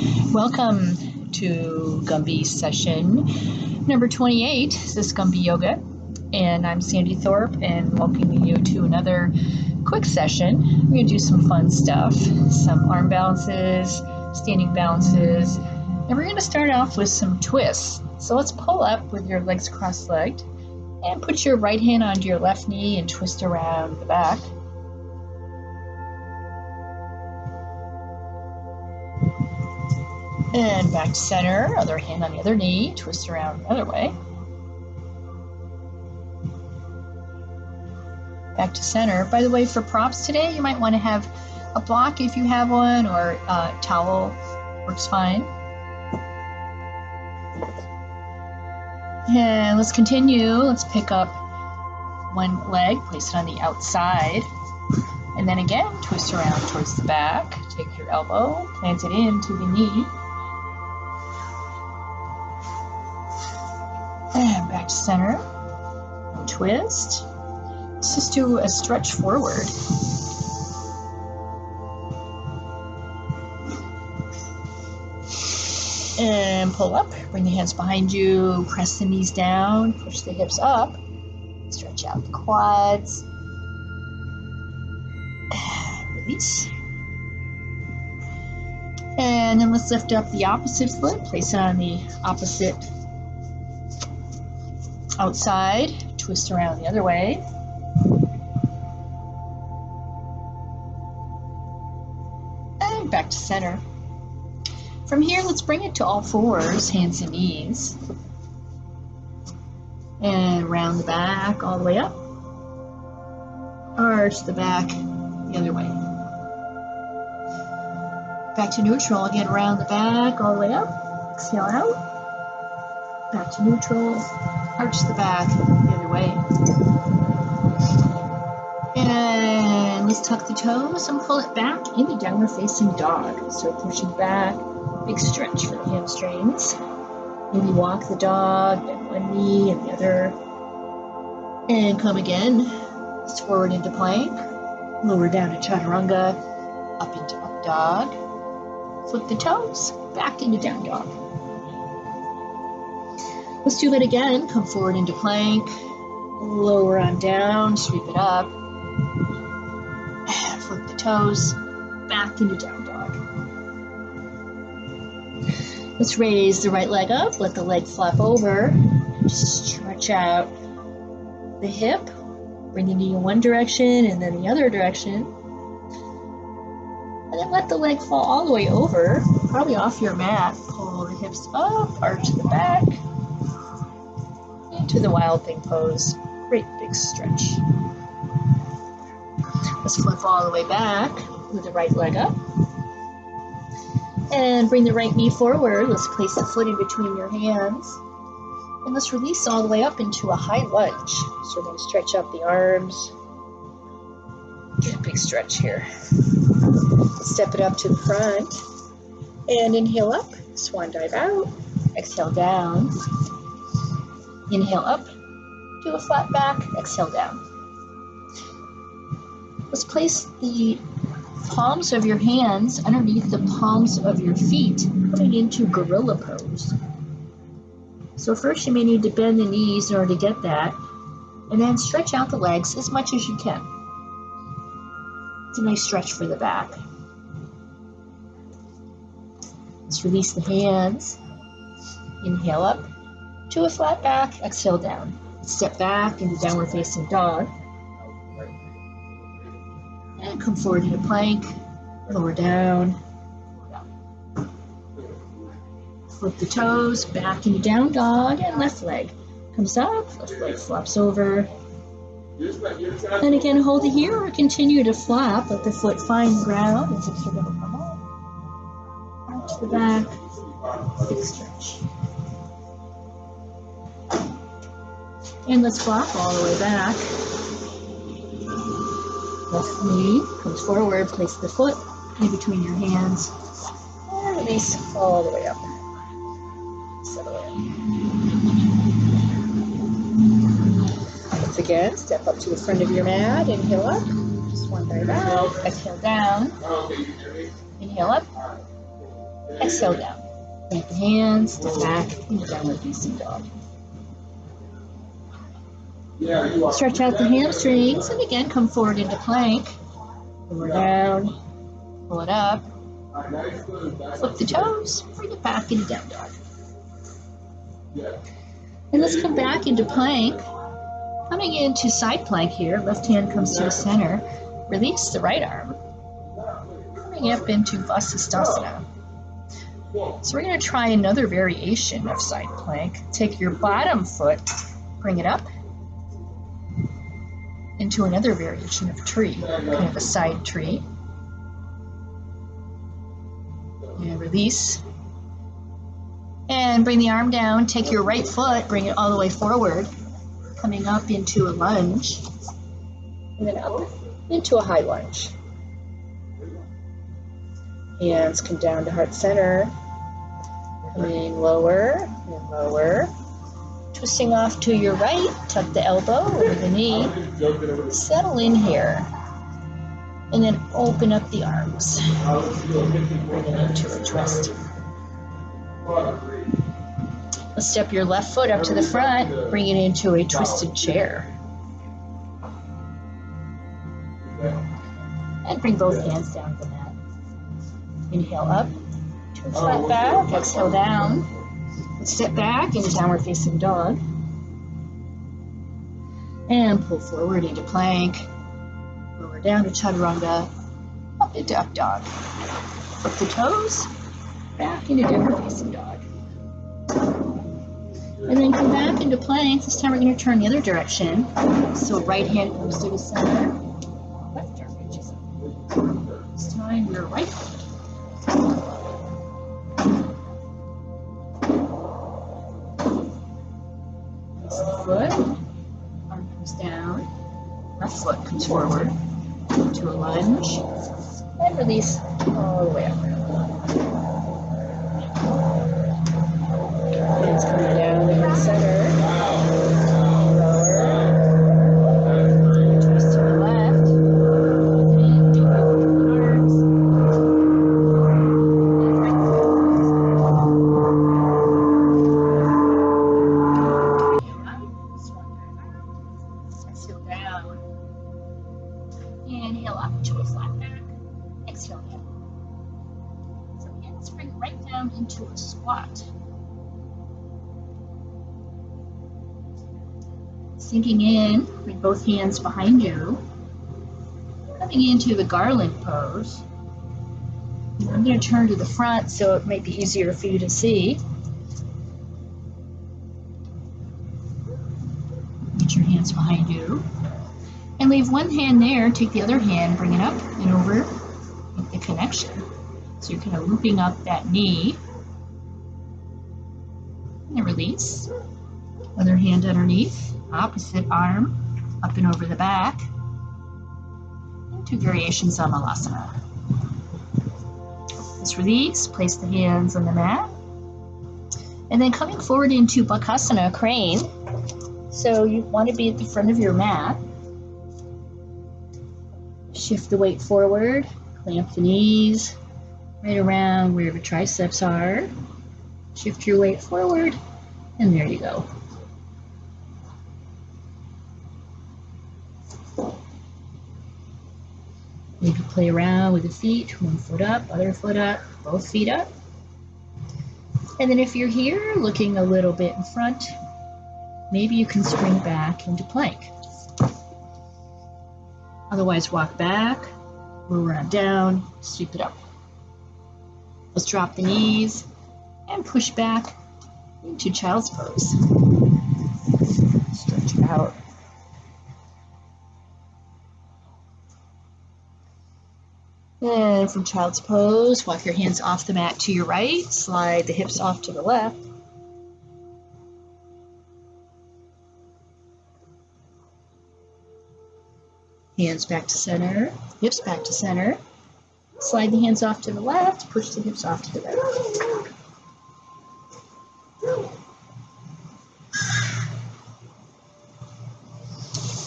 Welcome to Gumby session number 28. This is GumbyYoga, and I'm Sandy Thorpe, and welcoming you to another quick session. We're going to do some fun stuff, some arm balances, standing balances, and we're going to start off with some twists. So let's pull up with your legs cross-legged, and put your right hand onto your left knee and twist around the back. And back to center, other hand on the other knee, twist around the other way. Back to center. By the way, for props today, you might want to have a block if you have one, or a towel works fine. And let's continue. Let's pick up one leg, place it on the outside, and then again, twist around towards the back. Take your elbow, plant it into the knee. And back to center, and twist. Let's just do a stretch forward. And pull up, bring the hands behind you, press the knees down, push the hips up, stretch out the quads. Release. And then let's lift up the opposite foot, place it on the opposite outside, twist around the other way. And back to center. From here, let's bring it to all fours, hands and knees. And round the back all the way up. Arch the back the other way. Back to neutral, again, round the back all the way up. Exhale out. Back to neutral. Arch the back the other way. And let's tuck the toes and pull it back into downward facing dog. So pushing back, big stretch for the hamstrings. Maybe walk the dog, bend one knee and the other. And come again. Just forward into plank. Lower down to chaturanga. Up into up dog. Flip the toes, back into down dog. Let's do that again. Come forward into plank, lower on down, sweep it up, flip the toes, back into down dog. Let's raise the right leg up, let the leg flap over, just stretch out the hip, bring the knee in one direction and then the other direction, and then let the leg fall all the way over, probably off your mat. Pull the hips up, arch the back, to the wild thing pose. Great big stretch. Let's flip all the way back with the right leg up. And bring the right knee forward. Let's place the foot in between your hands. And let's release all the way up into a high lunge. So we're going to stretch up the arms. Get a big stretch here. Step it up to the front. And inhale up. Swan dive out. Exhale down. Inhale up, do a flat back, exhale down. Let's place the palms of your hands underneath the palms of your feet, coming into gorilla pose. So first you may need to bend the knees in order to get that, and then stretch out the legs as much as you can. It's a nice stretch for the back. Let's release the hands, inhale up, to a flat back, exhale down. Step back into downward facing dog. And come forward into plank, lower down. Flip the toes, back into down dog, and left leg comes up, left leg flops over. And again, hold it here or continue to flap, let the foot find the ground as if you're going to come up. Arch the back, big stretch. And let's flop all the way back. Left knee comes forward, place the foot in between your hands, and release all the way up. Settle in. Once again, step up to the front of your mat, inhale up, swan dive out, exhale down, inhale up, Exhale down. Plant the hands, step back, into downward facing dog. Stretch out the hamstrings, and again, come forward into plank. Lower down, pull it up, flip the toes, bring it back into down dog. And let's come back into plank. Coming into side plank here, left hand comes to the center. Release the right arm. Coming up into Vasistasana. So we're going to try another variation of side plank. Take your bottom foot, bring it up into another variation of tree, kind of a side tree. And release. And bring the arm down, take your right foot, bring it all the way forward, coming up into a lunge, and then up into a high lunge. Hands come down to heart center, coming lower and lower. Twisting off to your right, tuck the elbow over the knee, settle in here, and then open up the arms. Bring it into a twist. Let's step your left foot up to the front, bring it into a twisted chair. And bring both hands down to the mat. Inhale up to a flat back, exhale down. Step back into downward facing dog. And pull forward into plank. Lower down to chaturanga, up into up dog. Flip the toes, back into downward facing dog. And then come back into plank. This time we're going to turn the other direction. So right hand comes to the center. Left arm reaches up. This time your right foot. Foot, arm comes down, left foot comes forward to a lunge, and release all the way up. Hands coming down to the center, lower, twist to the left, and do arms, exhale down, inhale up to a flat back, exhale down. So again, let's bring it right down into a squat. Sinking in, bring both hands behind you, coming into the Garland pose. And I'm going to turn to the front so it might be easier for you to see. Get your hands behind you. And leave one hand there, take the other hand, bring it up and over, make the connection. So you're kind of looping up that knee. And release. Other hand underneath. Opposite arm, up and over the back. And two variations on Malasana. Let's release, place the hands on the mat. And then coming forward into Bakasana, crane. So you want to be at the front of your mat. Shift the weight forward, clamp the knees, right around where the triceps are. Shift your weight forward, and there you go. Maybe play around with the feet, one foot up, other foot up, both feet up. And then if you're here looking a little bit in front, maybe you can spring back into plank. Otherwise, walk back, lower on down, sweep it up. Let's drop the knees and push back into child's pose. Stretch out. And from child's pose, walk your hands off the mat to your right, slide the hips off to the left. Hands back to center, hips back to center. Slide the hands off to the left, push the hips off to the right.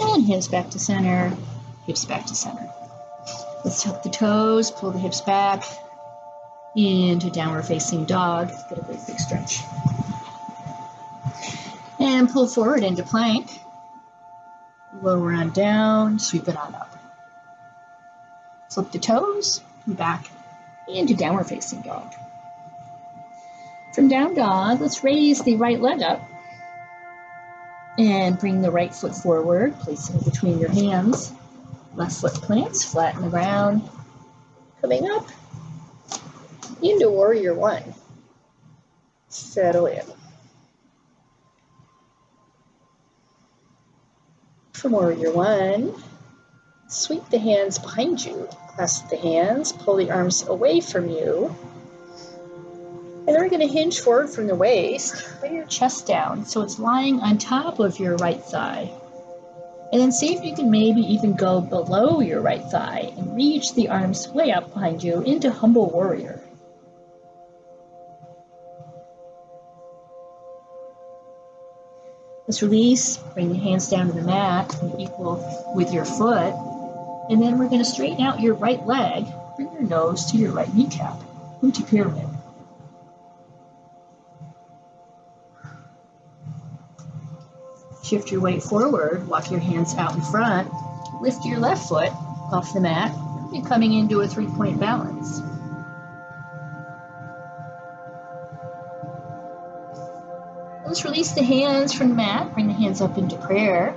And hands back to center, hips back to center. Let's tuck the toes, pull the hips back, into downward facing dog. Get a great big stretch. And pull forward into plank. Lower on down, sweep it on up. Flip the toes, come back into downward facing dog. From down dog, let's raise the right leg up and bring the right foot forward, placing it between your hands. Left foot plants, flat on the ground. Coming up into warrior one. Settle in. From warrior one, sweep the hands behind you. Clasp the hands, pull the arms away from you. And then we're going to hinge forward from the waist. Bring your chest down so it's lying on top of your right thigh. And then see if you can maybe even go below your right thigh and reach the arms way up behind you into humble warrior. Let's release, bring the hands down to the mat, equal with your foot. And then we're going to straighten out your right leg. Bring your nose to your right kneecap, into pyramid. Shift your weight forward, walk your hands out in front, lift your left foot off the mat, and coming into a 3-point balance. Let's release the hands from the mat, bring the hands up into prayer,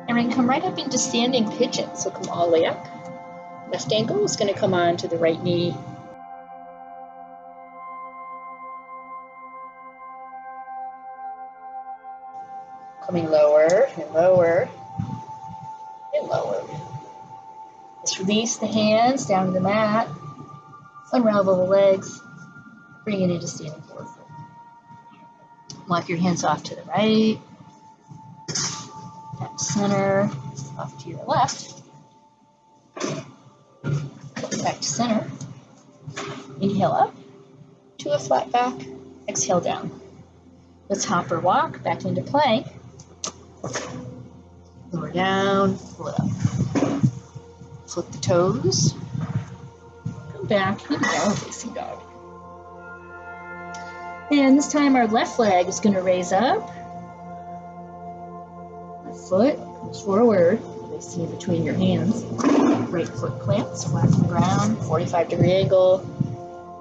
and we're going to come right up into standing pigeon, so come all the way up. Left ankle is going to come on to the right knee. Coming lower and lower and lower. Let's release the hands down to the mat. Unravel the legs. Bring it into standing forward. Walk your hands off to the right. Back to center. Off to your left. Back to center. Inhale up to a flat back. Exhale down. Let's hop or walk back into plank. Lower down, pull it up. Flip the toes. Come back into downward facing dog. And this time our left leg is going to raise up. Left foot comes forward, placing it between your hands. Right foot plants, flat on the ground, 45-degree angle.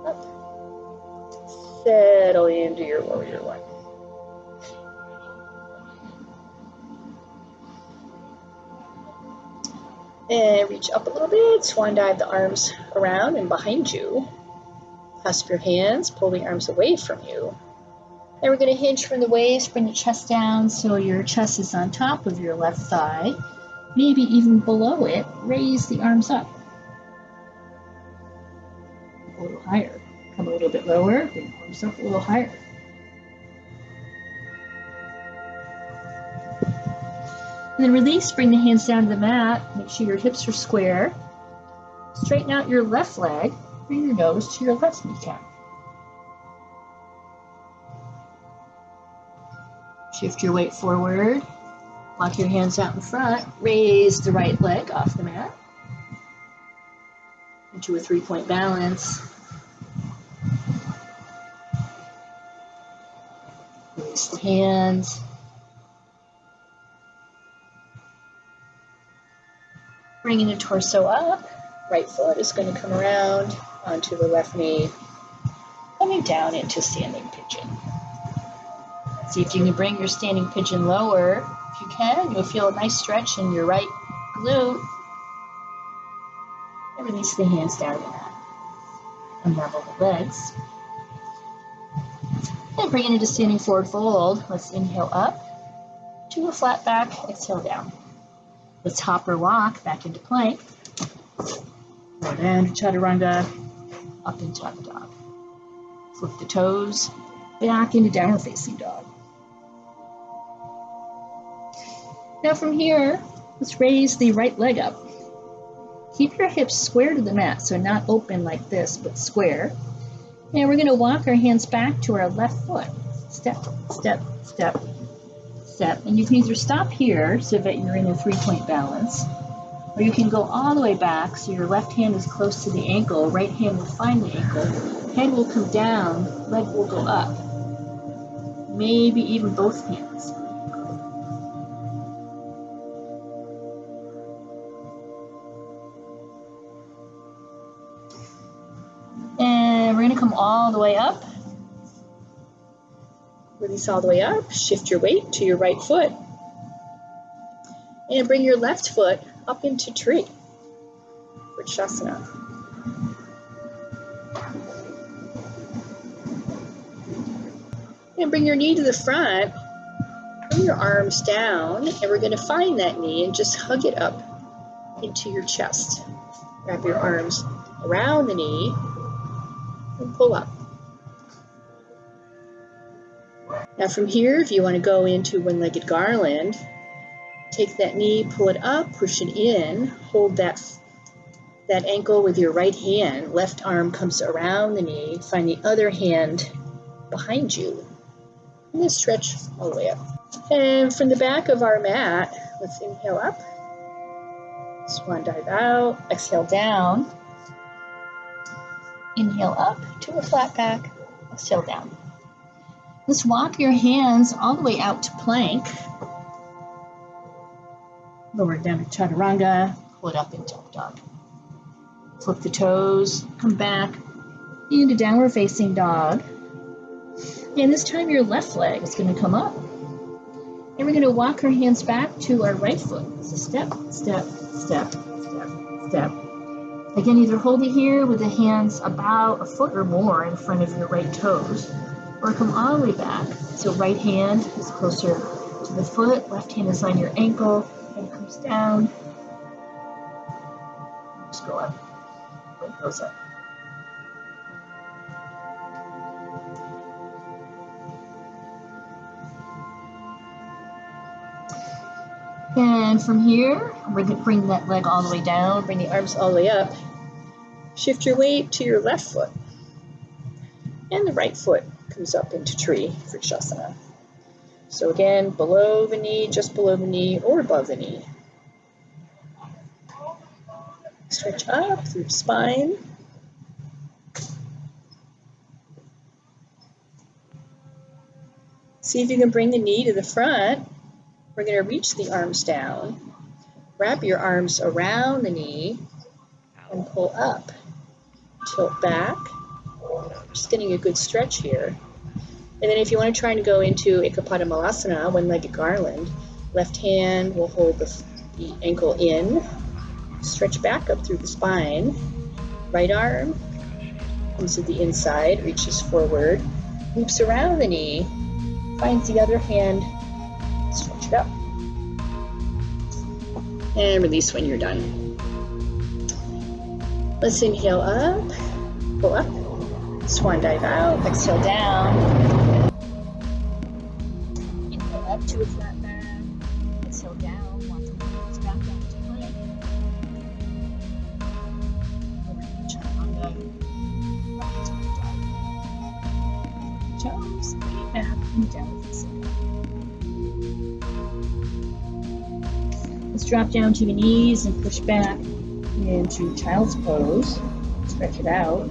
Up. Settle into your warrior one. And reach up a little bit, swan dive the arms around and behind you. Clasp your hands, pull the arms away from you. Then we're going to hinge from the waist, bring the chest down so your chest is on top of your left thigh. Maybe even below it, raise the arms up. A little higher. Come a little bit lower, bring the arms up a little higher. And then release, bring the hands down to the mat. Make sure your hips are square. Straighten out your left leg. Bring your nose to your left kneecap. Shift your weight forward. Walk your hands out in front. Raise the right leg off the mat into a 3-point balance. Release the hands. Bringing the torso up, right foot is going to come around onto the left knee, coming down into standing pigeon. See if you can bring your standing pigeon lower. If you can, you'll feel a nice stretch in your right glute. And release the hands down to the mat. Unravel the legs. And bring it into standing forward fold. Let's inhale up to a flat back, exhale down. Let's hop or walk back into plank. Go down to chaturanga, up into up dog. Flip the toes, back into downward facing dog. Now from here, let's raise the right leg up. Keep your hips square to the mat, so not open like this, but square. And we're going to walk our hands back to our left foot. Step, step, step, step. And you can either stop here so that you're in a 3-point balance, Or you can go all the way back so your left hand is close to the ankle, right hand will find the ankle, head will come down, leg will go up. Maybe even both hands. And we're going to come all the way up. Release all the way up. Shift your weight to your right foot. And bring your left foot up into tree. Virabhadrasana. And bring your knee to the front. Bring your arms down. And we're going to find that knee and just hug it up into your chest. Wrap your arms around the knee and pull up. Now from here, if you want to go into one-legged Garland, take that knee, pull it up, push it in, hold that ankle with your right hand. Left arm comes around the knee. Find the other hand behind you. And then stretch all the way up. And from the back of our mat, let's inhale up. Swan dive out. Exhale down. Inhale up to a flat back. Exhale down. Let's walk your hands all the way out to plank. Lower it down to chaturanga. Pull it up into up dog. Flip the toes. Come back into downward facing dog. And this time your left leg is going to come up. And we're going to walk our hands back to our right foot. So step, step, step, step, step. Again, either hold it here with the hands about a foot or more in front of your right toes, or come all the way back. So right hand is closer to the foot, left hand is on your ankle, and comes down. Just go up. It goes up. And from here, we're going to bring that leg all the way down, bring the arms all the way up. Shift your weight to your left foot. And the right foot comes up into tree for Virabhadrasana. So again, below the knee, just below the knee, or above the knee. Stretch up through the spine. See if you can bring the knee to the front. We're going to reach the arms down. Wrap your arms around the knee and pull up. Tilt back. Just getting a good stretch here. And then if you want to try and go into Malasana, one-legged Garland, left hand will hold the ankle in. Stretch back up through the spine. Right arm comes to the inside, reaches forward, loops around the knee, finds the other hand, stretch it up. And release when you're done. Let's inhale up, pull up, swan dive out, exhale down. Inhale up to a flat back, exhale down, walk the hands back down to plank. Over to chaturanga, right to dog. Toes, feet back and down facing. Let's drop down to your knees and push back into child's pose. Stretch it out.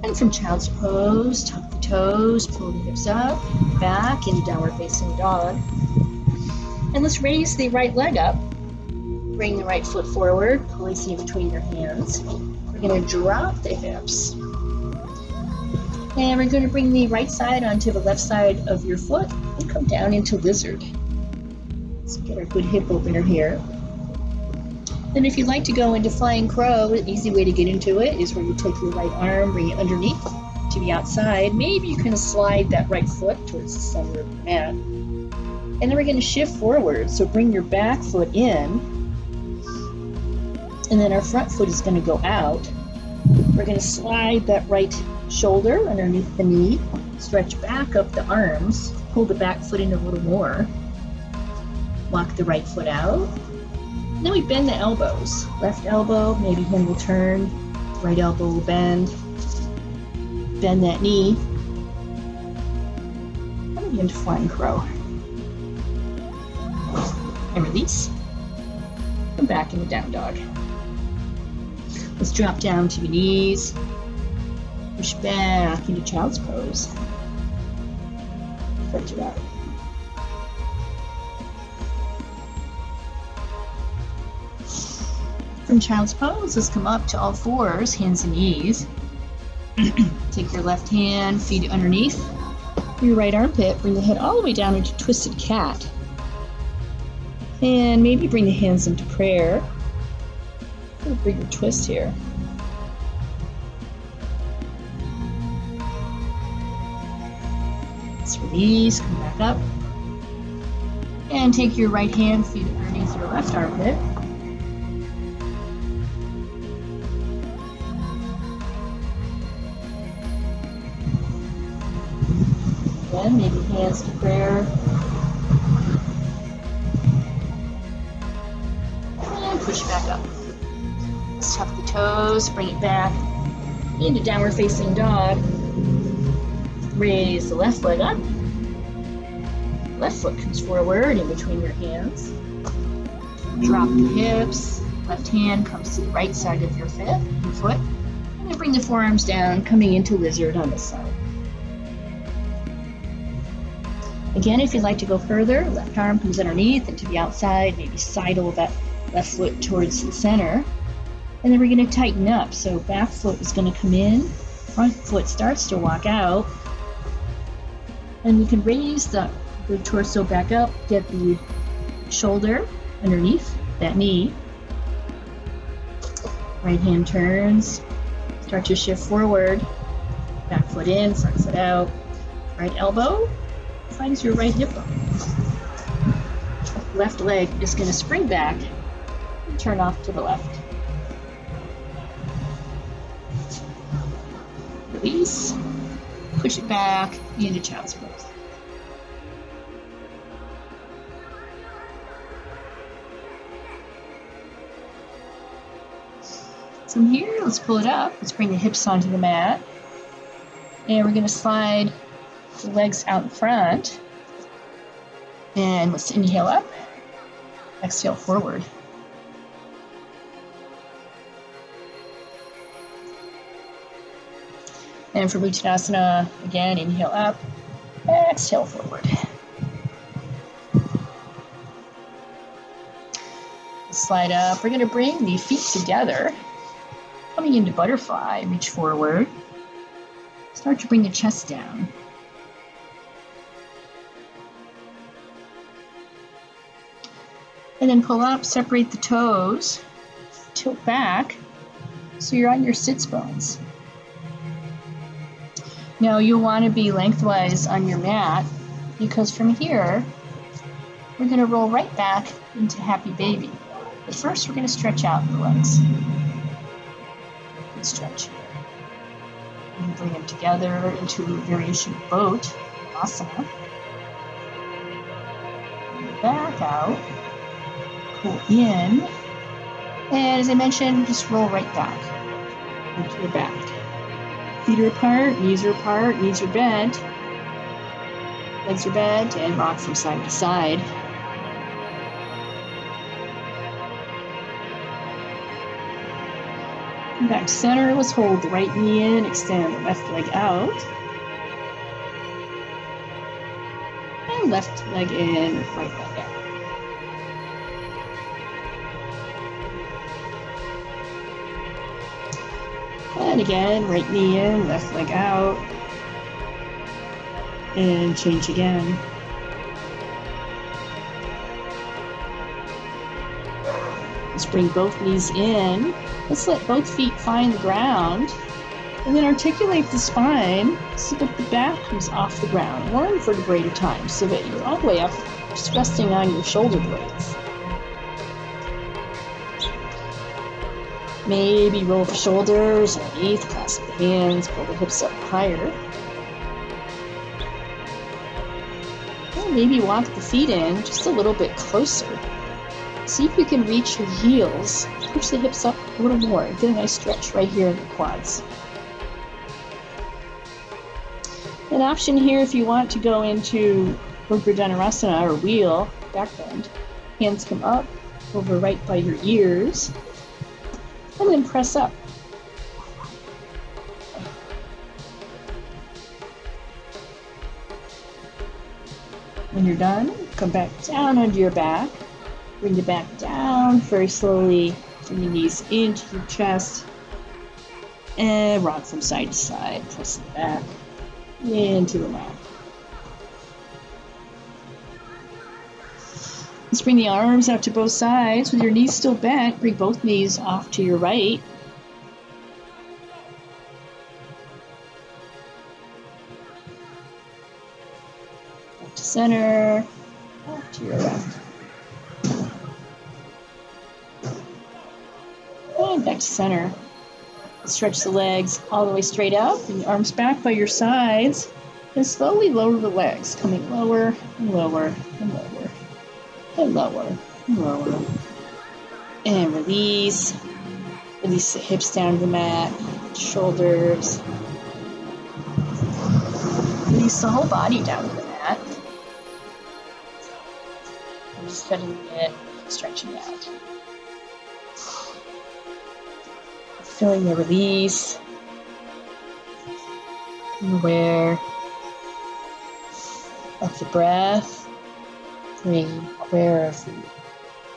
And from child's pose, tuck the toes, pull the hips up, back into downward facing dog. And let's raise the right leg up. Bring the right foot forward, placing it between your hands. We're going to drop the hips. And we're going to bring the right side onto the left side of your foot and come down into lizard. Let's get our good hip opener here. Then if you'd like to go into flying crow, an easy way to get into it is where you take your right arm, bring it underneath to the outside. Maybe you can slide that right foot towards the center of the mat. And then we're going to shift forward. So bring your back foot in. And then our front foot is going to go out. We're going to slide that right shoulder underneath the knee, stretch back up the arms, pull the back foot in a little more, walk the right foot out, and then we bend the elbows. Left elbow, maybe hand will turn, right elbow will bend that knee, into flying crow. And release. Come back into down dog. Let's drop down to your knees. Push back into child's pose. Stretch it out. From child's pose, let's come up to all fours, hands and knees. Take your left hand, feet underneath your right armpit. Bring the head all the way down into twisted cat. And maybe bring the hands into prayer. A little bigger twist here. Let's release, come back up. And take your right hand, feet underneath your left armpit. Again, maybe hands to prayer. And push back up. Let's tuck the toes, bring it back into downward facing dog. Raise the left leg up. Left foot comes forward in between your hands. Drop the hips. Left hand comes to the right side of your foot. And then bring the forearms down, coming into lizard on this side. Again, if you'd like to go further, left arm comes underneath and to the outside, maybe sidle that left foot towards the center. And then we're going to tighten up. So back foot is going to come in, front foot starts to walk out. And you can raise the torso back up, get the shoulder underneath that knee. Right hand turns, start to shift forward, back foot in, front foot out, right elbow finds your right hip bone. Left leg is going to spring back and turn off to the left. Release, push it back into child's pose. From here, let's pull it up. Let's bring the hips onto the mat. And we're going to slide the legs out in front. And let's inhale up. Exhale forward. And for Vasistasana, again, inhale up. Exhale forward. Slide up. We're going to bring the feet together. Coming into butterfly, reach forward. Start to bring the chest down. And then pull up, separate the toes, tilt back, so you're on your sits bones. Now you'll want to be lengthwise on your mat, because from here, we're going to roll right back into happy baby. But first, we're going to stretch out the legs. Stretch here. And bring them together into a variation of boat, Malasana. Back out, pull in, and as I mentioned, just roll right back into your back. Feet are apart, knees are bent, legs are bent, and rock from side to side. Back to center, let's hold the right knee in, extend the left leg out. And left leg in, right leg out. And again, right knee in, left leg out. And change again. Let's bring both knees in. Let's let both feet find the ground, and then articulate the spine so that the back comes off the ground, one vertebrae at a time, so that you're all the way up, just resting on your shoulder blades. Maybe roll the shoulders underneath, clasp the hands, pull the hips up higher. And maybe walk the feet in just a little bit closer. See if you can reach your heels. Push the hips up a little more. Get a nice stretch right here in the quads. An option here if you want to go into Virabhadrasana or wheel, back bend. Hands come up, over right by your ears, and then press up. When you're done, come back down onto your back. Bring the back down very slowly. Bring your knees into your chest. And rock from side to side. Press the back into the mat. Let's bring the arms out to both sides with your knees still bent. Bring both knees off to your right. Back to center. Back to your left. And back to center. Stretch the legs all the way straight up. Bring the arms back by your sides. And slowly lower the legs, coming lower and lower and lower. And lower, and lower. And release. Release the hips down to the mat, shoulders. Release the whole body down to the mat. I'm just feeling it, stretching out. Feeling the release. Being aware of the breath. Being aware of the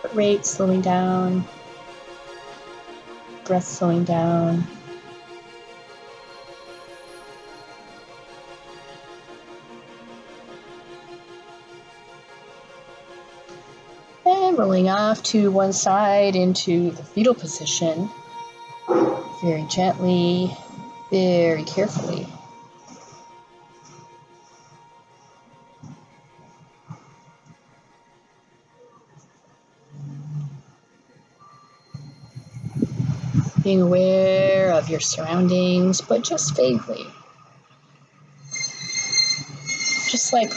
heart rate slowing down, breath slowing down. And rolling off to one side into the fetal position, very gently, very carefully. Being aware of your surroundings, but just vaguely. Just like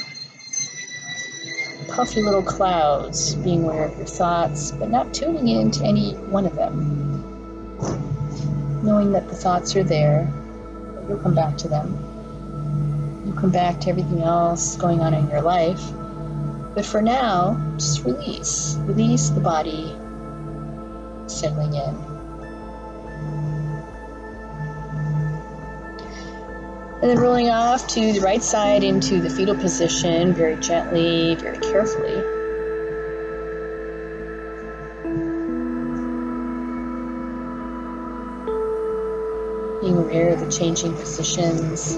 puffy little clouds, being aware of your thoughts, but not tuning into any one of them. Knowing that the thoughts are there, but you'll come back to them. You'll come back to everything else going on in your life. But for now, just release. Release the body, settling in. And then rolling off to the right side into the fetal position, very gently, very carefully. Being aware of the changing positions.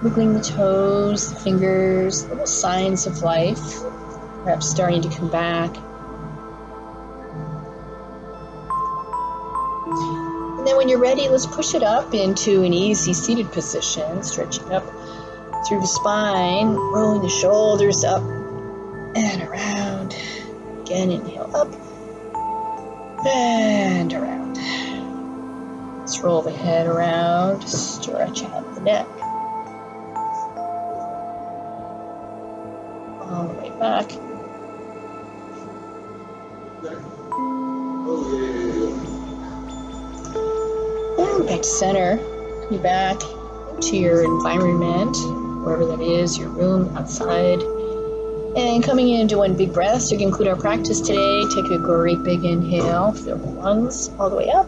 Wiggling the toes, the fingers, little signs of life, perhaps starting to come back. And then when you're ready, let's push it up into an easy seated position, stretching up through the spine, rolling the shoulders up and around. Again, inhale up and around. Let's roll the head around, stretch out the neck. All the way back. And back to center. Coming back to your environment, wherever that is, your room, outside. And coming into one big breath, so you can conclude our practice today. Take a great big inhale, fill the lungs all the way up.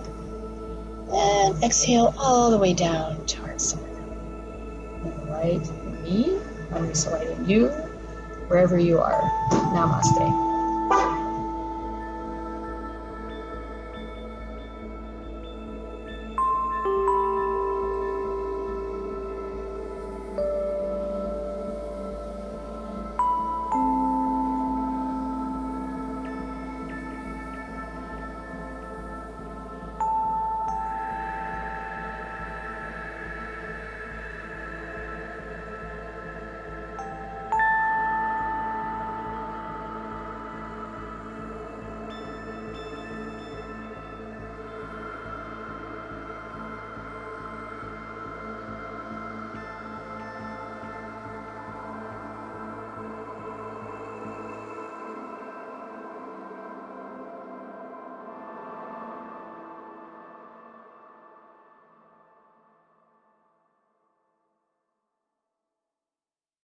And exhale all the way down to heart center. And the light in me, I'm just light in you, wherever you are. Namaste.